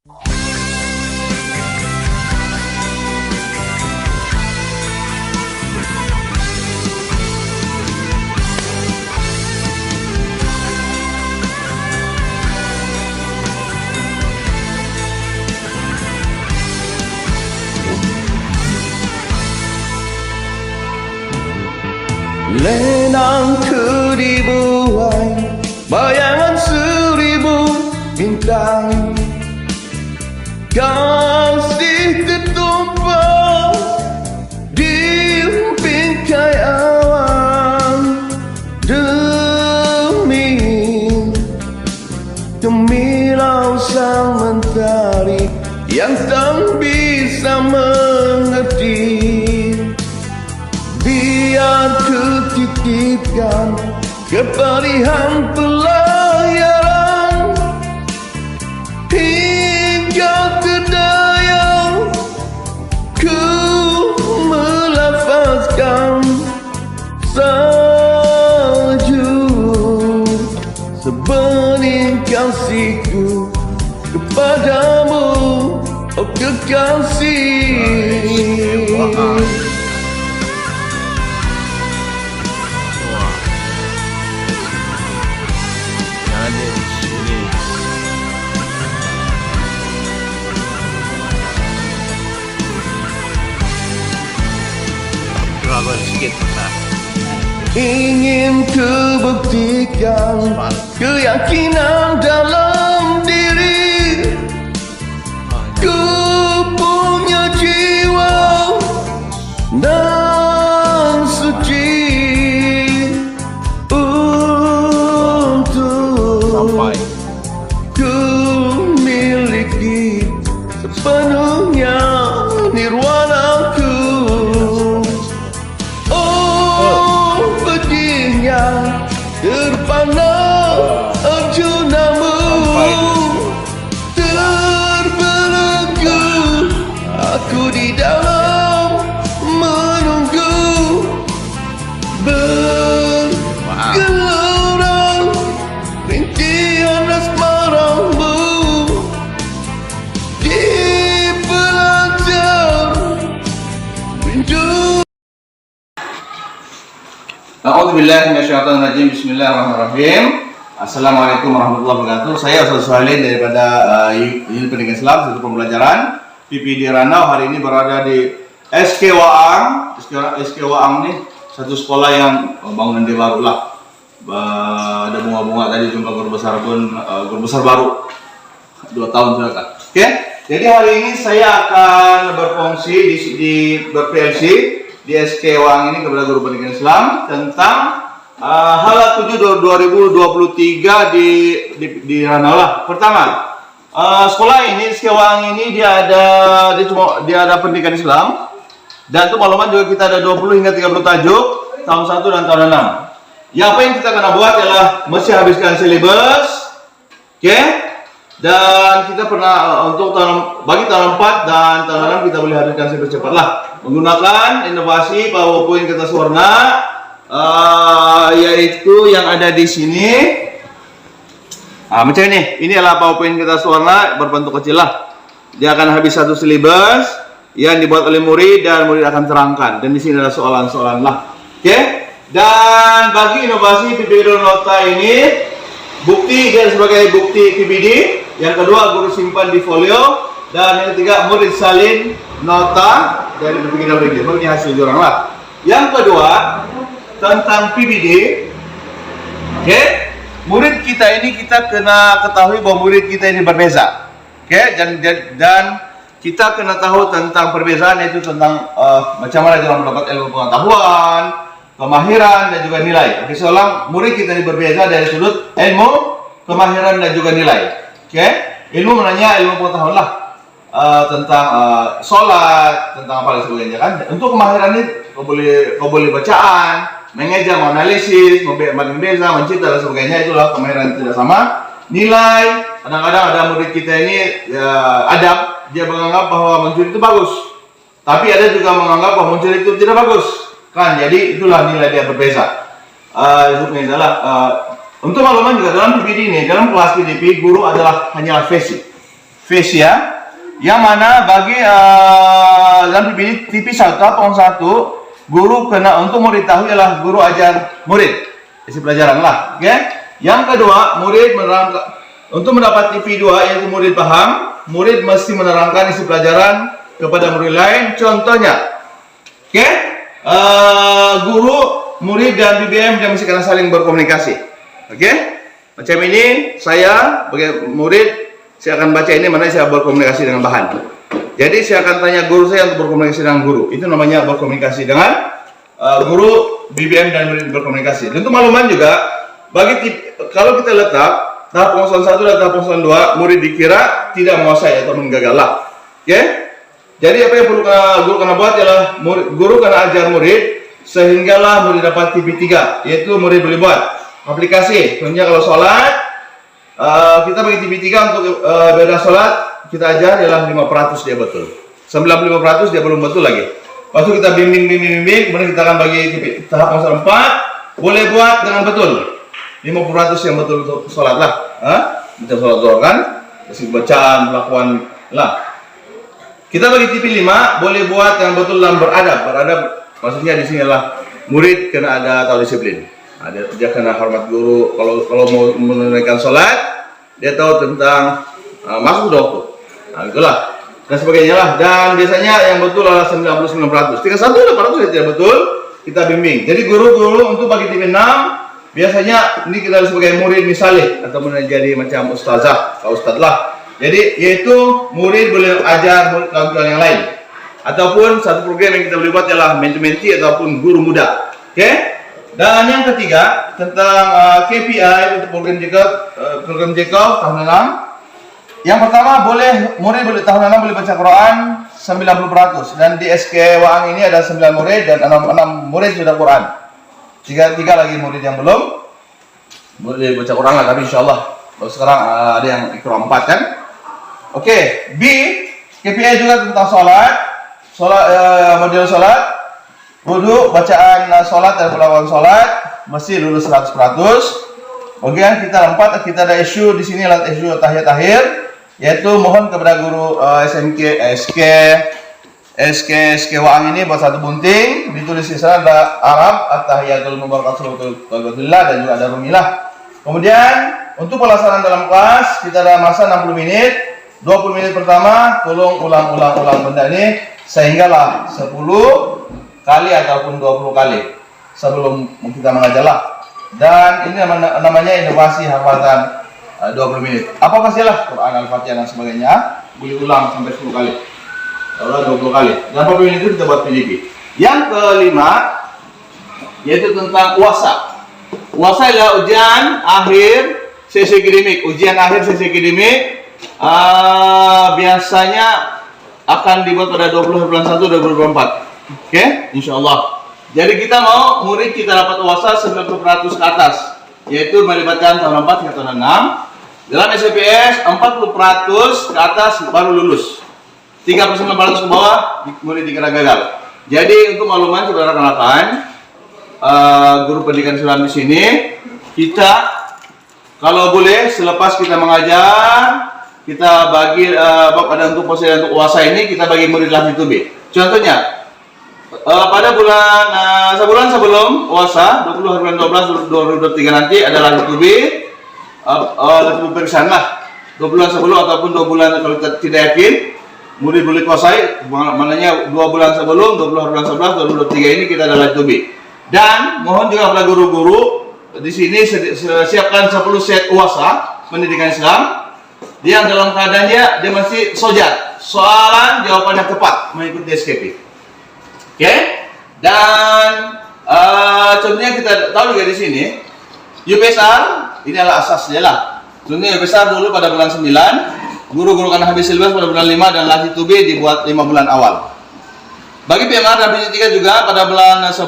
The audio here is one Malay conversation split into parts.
Lenang ke dibuai bayangan seribu bintang, kasih ketumpah di bingkai awan, demi lausan mentari yang tak bisa mengerti. Biar kutitipkan keperihan pelayaran hingga terdaya ku melafazkan salju sebening kasihku kepadamu, oh kekasih. Ingin kubuktikan keyakinan dalam diri, ku punya jiwa dan suci untuk ku miliki sepenuhnya nirwanaku. Terpana arjunamu, terbelenggu aku di dalam menunggu bergelora rintihan asmaramu di pelajar rindu. A'udzubillahi minasyaitonirrajim. Bismillahirrahmanirrahim. Assalamualaikum warahmatullahi wabarakatuh. Saya Ustaz Suhailin daripada Unit Pendidikan Islam Satu Pembelajaran PPD Ranau. Hari ini berada di SK Waang. SK Waang nih satu sekolah yang bangunan dia baru lah. Ada bunga-bunga tadi, jumlah guru besar pun guru besar baru 2 tahun sudah kan. Oke. Jadi hari ini saya akan berfungsi di ber-PLC di SK Waang ini kepada guru pendidikan Islam tentang Hala 7 2023 di Ranau lah. Pertama, sekolah ini SK Waang ini dia ada pendidikan Islam, dan untuk maklumat juga kita ada 20 hingga 30 tajuk tahun 1 dan tahun 6. Yang apa yang kita akan buat adalah mesti habiskan silibus, oke? Dan kita pernah untuk bagi tahun 4 dan tahun 6 kita boleh habiskan silibus cepat lah menggunakan inovasi PowerPoint kertas warna, yaitu yang ada di sini. Macam ini adalah PowerPoint kertas warna berbentuk kecil lah. Dia akan habis satu silibus yang dibuat oleh murid dan murid akan terangkan. Dan di sini ada soalan-soalan lah. Oke? Dan bagi inovasi PPD Nota ini, bukti dia sebagai bukti PPD. Yang kedua, guru simpan di folio. Dan yang ketiga, murid salin nota dari berbagai dalam ini. Ini hasil jurang lah. Yang kedua, tentang PPD. Oke, murid kita ini kita kena ketahui bahwa murid kita ini berbeza. Oke, dan kita kena tahu tentang perbezaan, yaitu tentang macam mana dalam mendapat ilmu pengetahuan, kemahiran dan juga nilai. Oke, seolah murid kita ini berbeza dari sudut ilmu, kemahiran dan juga nilai. Oke, ilmu menanya ilmu pengetahuan lah. Tentang sholat, tentang apa dan sebagainya kan. Untuk kemahiran ini kau boleh bacaan, mengeja, menganalisis, membagikan beza, mencipta dan sebagainya. Itulah kemahiran tidak sama. Nilai, kadang-kadang ada murid kita ini adab, dia menganggap bahwa mencuri itu bagus, tapi ada juga menganggap bahwa mencuri itu tidak bagus kan. Jadi itulah nilai dia berbeza. Itu adalah untuk makluman juga dalam PPD ini, dalam kelas PDP guru adalah hanyalah basic. face ya. Yang mana bagi dalam TV 1 tahun 1, guru kena untuk murid tahu ialah guru ajar murid isi pelajaran lah. Oke. Yang kedua, murid menerangkan untuk mendapat TV 2 yaitu murid paham, murid mesti menerangkan isi pelajaran kepada murid lain. Contohnya, oke, guru, murid dan BBM dia mesti kena saling berkomunikasi. Oke. Macam ini saya sebagai murid saya akan baca ini mana saya berkomunikasi dengan bahan. Jadi saya akan tanya guru saya untuk berkomunikasi dengan guru. Itu namanya berkomunikasi dengan guru, BBM dan murid berkomunikasi. Dan untuk makluman juga, kalau kita letak tahap penguasaan 1 dan tahap penguasaan 2, murid dikira tidak menguasai atau menggagal lah. Oke? Jadi apa yang perlu guru kena buat ialah guru kena ajar murid sehinggalah murid dapat TV 3, yaitu murid boleh buat aplikasi. Contohnya kalau sholat, kita bagi TV 3 untuk beda sholat, kita ajar ialah 5% dia betul, 95% dia belum betul lagi. Lepas itu kita bimbing, kemudian kita akan bagi TV tahap penguasaan 4, boleh buat dengan betul 50% yang betul untuk sholat lah. Kita sholat zuhur kan, kasih bacaan, pelakuan lah. Kita bagi TV 5, boleh buat yang betul dalam beradab. Beradab maksudnya di sini adalah murid kena ada tahu disiplin. Dia kena hormat guru. Kalau mau menunaikan sholat, dia tahu tentang masuk waktu. Nah, itulah dan sebagainya lah. Dan biasanya yang betul adalah 99%. 31% tidak betul, kita bimbing. Jadi guru-guru untuk bagi TV 6, biasanya ini kita sebagai murid misalnya atau menjadi macam ustazah, atau ustadz lah. Jadi yaitu murid boleh ajar murid kawan-kawan yang lain. Ataupun satu program yang kita boleh buat adalah menti ataupun guru muda. Oke? Dan yang ketiga tentang KPI untuk program JKO tahun 6. Yang pertama, murid boleh tahun 6 boleh baca Quran 90%, dan di SK Waang ini ada 9 murid dan 6 murid sudah Quran. Tiga lagi murid yang belum boleh baca Quran lah, tapi insyaallah baru sekarang ada yang Iqra 4 kan. Oke, B, KPI juga tentang model sholat, wudu, bacaan sholat dan pelakon sholat mesti lulus 100%. Kemudian kita 4, kita ada isu di sini adalah isu tahiyat akhir, yaitu mohon kepada guru SK Waang ini buat satu bunting, ditulis di sana ada Arab, at-tahiyatul mubarakatuh dan juga ada rumilah. Kemudian untuk pelaksanaan dalam kelas kita ada masa 60 menit. 20 menit pertama tolong ulang benda ini sehinggalah 10 kali ataupun 20 kali sebelum kita mengajarlah. Dan ini namanya inovasi hafatan 20 menit. Apa pastilah Quran, Al-Fatihah dan sebagainya boleh ulang sampai 10 kali. Kalau 20 kali. Dan 40 menit itu kita buat PDP. Yang kelima yaitu tentang UASA. UASA adalah ujian akhir sesi akademik. Ujian akhir sesi akademik biasanya akan dibuat pada 20 bulan 1 2024. Oke, insyaallah. Jadi kita mau murid kita dapat UASA 90% ke atas, yaitu melibatkan tahun 4 hingga tahun 6. Dalam SPPS 40% ke atas baru lulus. 39% ke bawah murid dikira gagal. Jadi untuk makluman saudara rekan-rekan, guru pendidikan Islam di sini, kita kalau boleh selepas kita mengajar, kita bagi ada untuk posisi untuk UASA ini kita bagi murid lanjut B. Contohnya pada bulan sebulan sebelum UASA 20 hari bulan 12 2023 nanti ada lanjut B, lanjut pemeriksaan lah 2 bulan sebelum ataupun 2 bulan kalau kita tidak yakin murid boleh kuasai, maknanya 2 bulan sebelum 20 hari bulan 11 2023 ini kita ada lanjut B. Dan mohon juga kepada guru-guru di sini siapkan 10 set UASA pendidikan Islam yang dalam keadaannya dia masih sojat, soalan jawabannya tepat mengikuti SKP. Oke? Dan contohnya kita tahu juga di sini UPSR ini adalah asasnya lah. Contohnya UPSR dulu pada bulan 9, guru-guru kan habis silbus pada bulan 5 dan lanjut B dibuat 5 bulan awal. Bagi PMR dan PJ3 juga pada bulan 10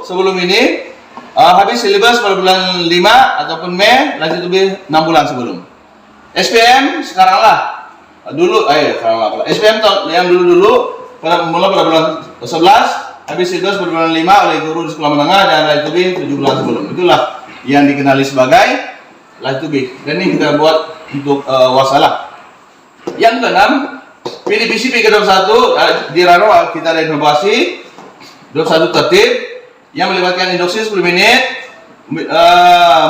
sebelum ini habis silbus pada bulan 5 ataupun Mei, lanjut B 6 bulan sebelum. SPM sekarang lah dulu, SPM yang dulu pada bulan 11 habis silbus pada bulan 5 oleh guru di sekolah menengah dan lanjut B 7 bulan sebelum. Itulah yang dikenali sebagai lanjut B. Dan ini kita buat untuk wasalah. Yang keenam, pilih BCP ke-21 di Rano kita ada inovasi 21 tertib yang melibatkan induksi 10 menit,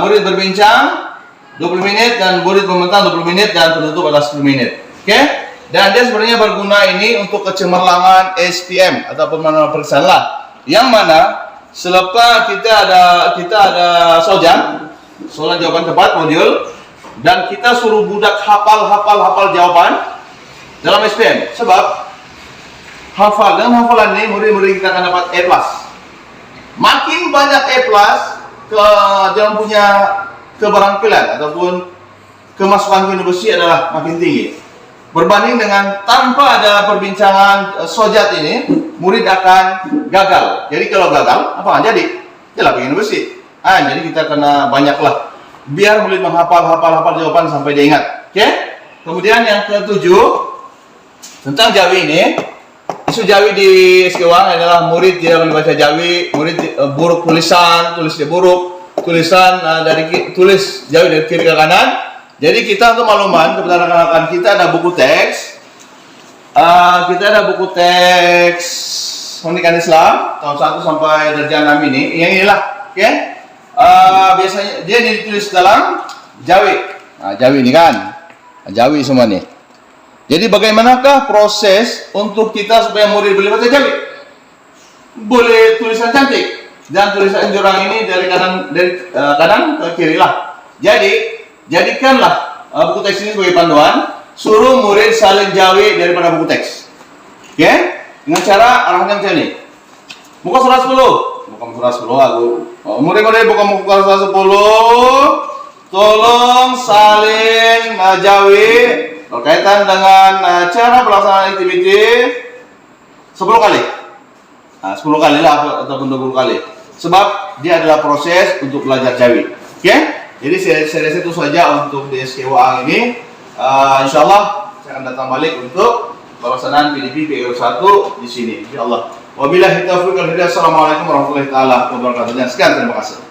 murid berbincang 20 menit dan murid membentang 20 menit dan penutup adalah 10 menit. Oke? Dan dia sebenarnya berguna ini untuk kecemerlangan SPM ataupun manual pemeriksaan lah. Yang mana selepas kita ada soal jawaban tepat modul dan kita suruh budak hafal jawaban dalam SPM. Sebab dengan hafalan ini murid-murid kita akan dapat A+. Makin banyak A+, dalam punya keberhasilan ataupun kemasukan ke universitas adalah makin tinggi. Berbanding dengan tanpa ada perbincangan sojat ini, murid akan gagal. Jadi kalau gagal, apa jadi? Dia pengen universitas. Jadi kita kena banyaklah. Biar murid menghafal jawaban sampai dia ingat. Oke? Kemudian yang ketujuh tentang Jawi ini. Isu Jawi di Sewang adalah murid tidak membaca Jawi, murid buruk tulisan, tulis dia buruk, tulisan tulis Jawi dari kiri ke kanan. Jadi kita untuk makluman kepada rekan-rekan kita ada buku teks. Kita ada buku teks Pendidikan Islam tahun 1 sampai darjah 6 ini. Yang inilah, oke? Biasanya dia ditulis dalam Jawi. Jawi ini kan. Jawi semua nih. Jadi bagaimanakah proses untuk kita supaya murid boleh baca Jawi? Boleh tulisan cantik dan tulisan jurang ini dari kanan ke kiri lah. Jadi jadikanlah buku teks ini sebagai panduan. Suruh murid salin Jawi daripada buku teks. Oke? Dengan cara arahnya macam ini. Muka surat 10. Muka surat 10 aku. Murid-murid buka surat 10. Tolong salin Jawi berkaitan dengan cara pelaksanaan aktiviti 10 kali. 10 kali lah ataupun 20 kali. Sebab dia adalah proses untuk belajar Jawi. Oke? Jadi seri itu saja untuk di SKWA ini. Insyaallah saya akan datang balik untuk pelaksanaan PDP PO1 di sini. Insyaallah. Wabillahi taufiq wal hidayah. Assalamualaikum warahmatullahi taala wabarakatuh. Dan sekian, terima kasih.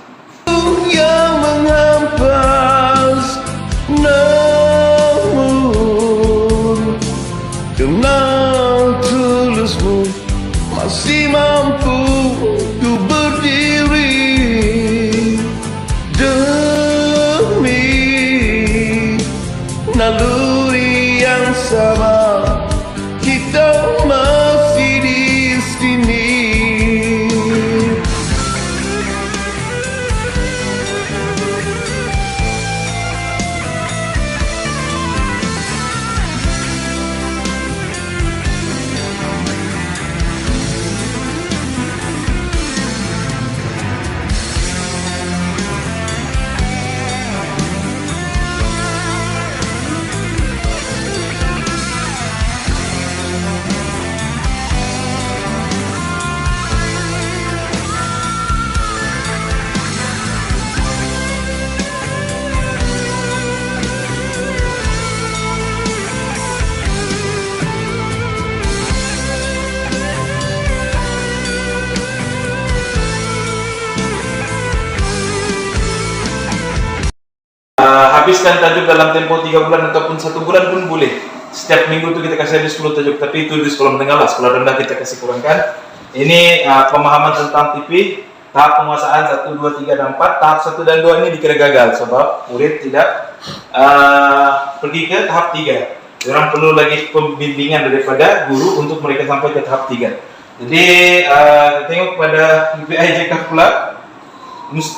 Yang menghampas namun kenal tulusmu masih mampu ku berdiri demi naluri yang sama. Kita masih di sini. Habiskan tajuk dalam tempo 3 bulan ataupun 1 bulan pun boleh. Setiap minggu itu kita kasih habis 10 tajuk, tapi itu di sekolah menengah lah, sekolah rendah kita kasih kurangkan. Ini pemahaman tentang TP, tahap penguasaan 1, 2, 3, dan 4. Tahap 1 dan 2 ini dikira gagal sebab murid tidak pergi ke tahap 3. Orang perlu lagi pembimbingan daripada guru untuk mereka sampai ke tahap 3. Jadi tengok pada UPI JK pula,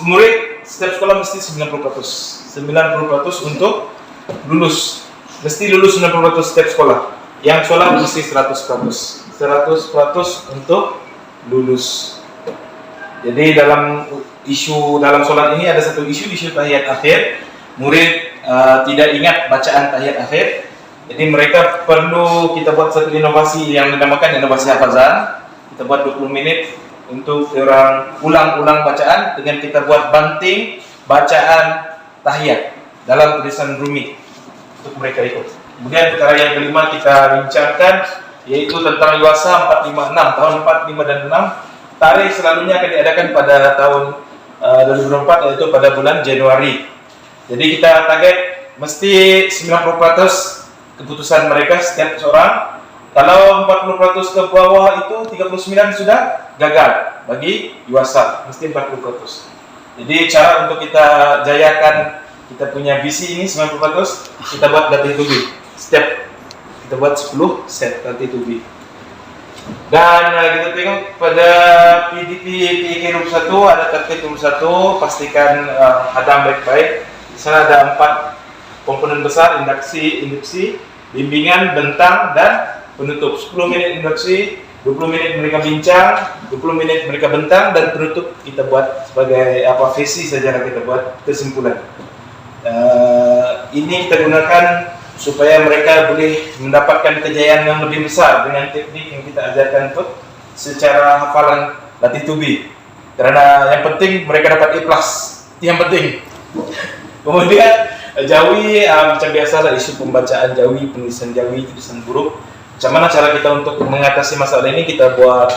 murid setiap sekolah mesti 90%. 90% untuk lulus. Mesti lulus 90% setiap sekolah. Yang sekolah mesti 100%. 100% untuk lulus. Jadi dalam solat ini ada satu isu tahiyat akhir. Murid tidak ingat bacaan tahiyat akhir. Jadi mereka perlu kita buat satu inovasi yang dinamakan inovasi hafazan. Kita buat 20 menit untuk orang ulang-ulang bacaan dengan kita buat banting bacaan tahiyat dalam tulisan Rumi untuk mereka ikut. Kemudian perkara yang kelima kita bincangkan yaitu tentang Yuasa 456 tahun 45 dan 6. Tarikh selalunya akan diadakan pada tahun 2024 yaitu pada bulan Januari. Jadi kita target mesti 90% keputusan mereka setiap seorang. Kalau 40% ke bawah itu 39 sudah gagal bagi UASA, mesti 40%. Jadi cara untuk kita jayakan kita punya visi ini 90%, kita buat latih tubuh. Setiap kita buat 10 set latih tubuh. Dan kita tengok pada PDP PIK 21 ada tertib 21, pastikan hadam baik-baik. Di sana ada 4 komponen besar: induksi, bimbingan, bentang, dan penutup. 10 menit induksi, 20 menit mereka bincang, 20 menit mereka bentang, dan penutup kita buat sebagai visi saja kita buat kesimpulan. Ini kita gunakan supaya mereka boleh mendapatkan kejayaan yang lebih besar dengan teknik yang kita ajarkan untuk secara hafalan latih tubi. Karena yang penting mereka dapat A+, yang penting. Kemudian Jawi, macam biasa lah isu pembacaan Jawi, penulisan Jawi, tulisan huruf. Macam mana cara kita untuk mengatasi masalah ini? Kita buat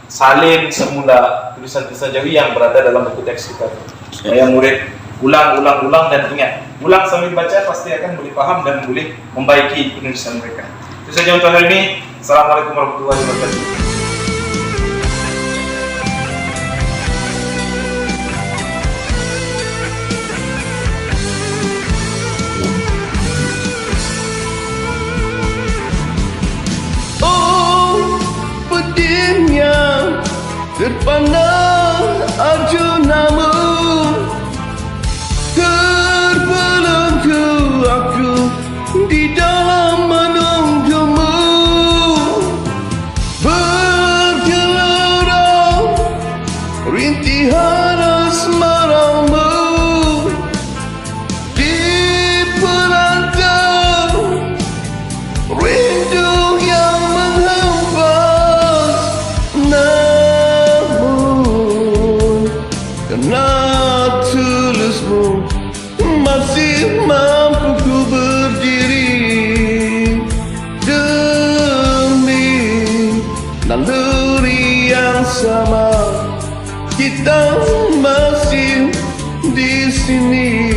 salin semula tulisan-tulisan Jawi yang berada dalam buku teks kita, supaya murid ulang dan ingat. Ulang sambil baca pasti akan boleh paham dan boleh membaiki penulisan mereka. Itu saja untuk hari ini. Assalamualaikum warahmatullahi wabarakatuh. Terpandang arjunamu, terbelenggu aku di dalam menunggumu, bergelora rintihan asmaramu di perantau rindu yang menghempas. Karena tulusmu masih mampu ku berdiri demi naluri yang sama. Kita masih di sini,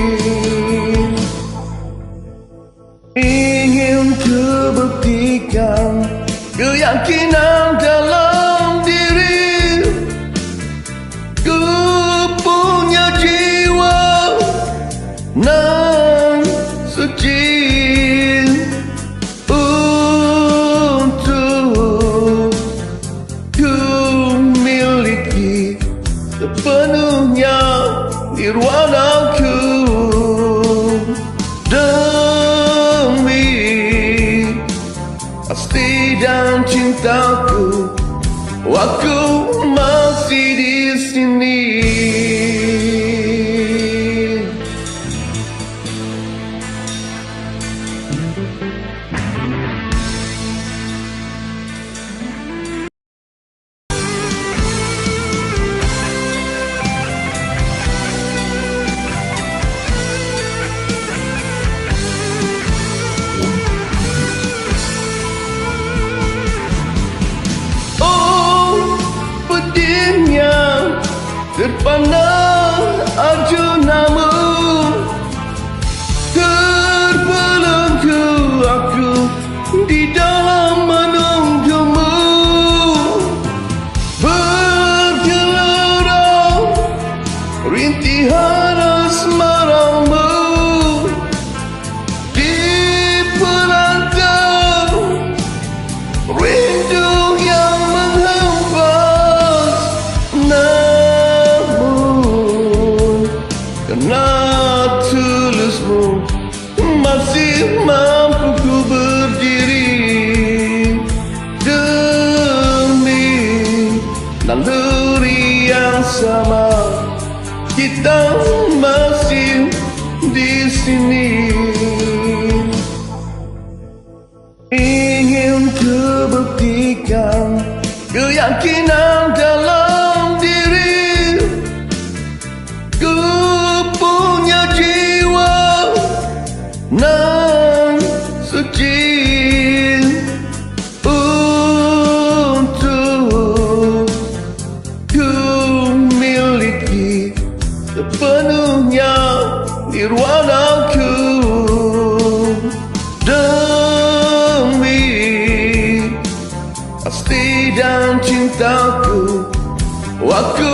ingin ku buktikan keyakinan dalam diri. Ku punya jiwa nan suci untuk ku miliki sepenuhnya nirwanaku demi pasti dan cintaku. Aku masih di sini. Terpandang arjunamu, terbelenggu aku di dalam menunggumu, bergelora rintihan asmaramu di perantau rindu yang menghempas. Karena tulusmu masih mampu ku berdiri demi naluri yang sama. Kita masih di sini, ingin ku buktikan keyakinan dalam diri. Ku punya jiwa nan suci untuk ku miliki sepenuhnya nirwanaku. pasti dan cintaku. Waktu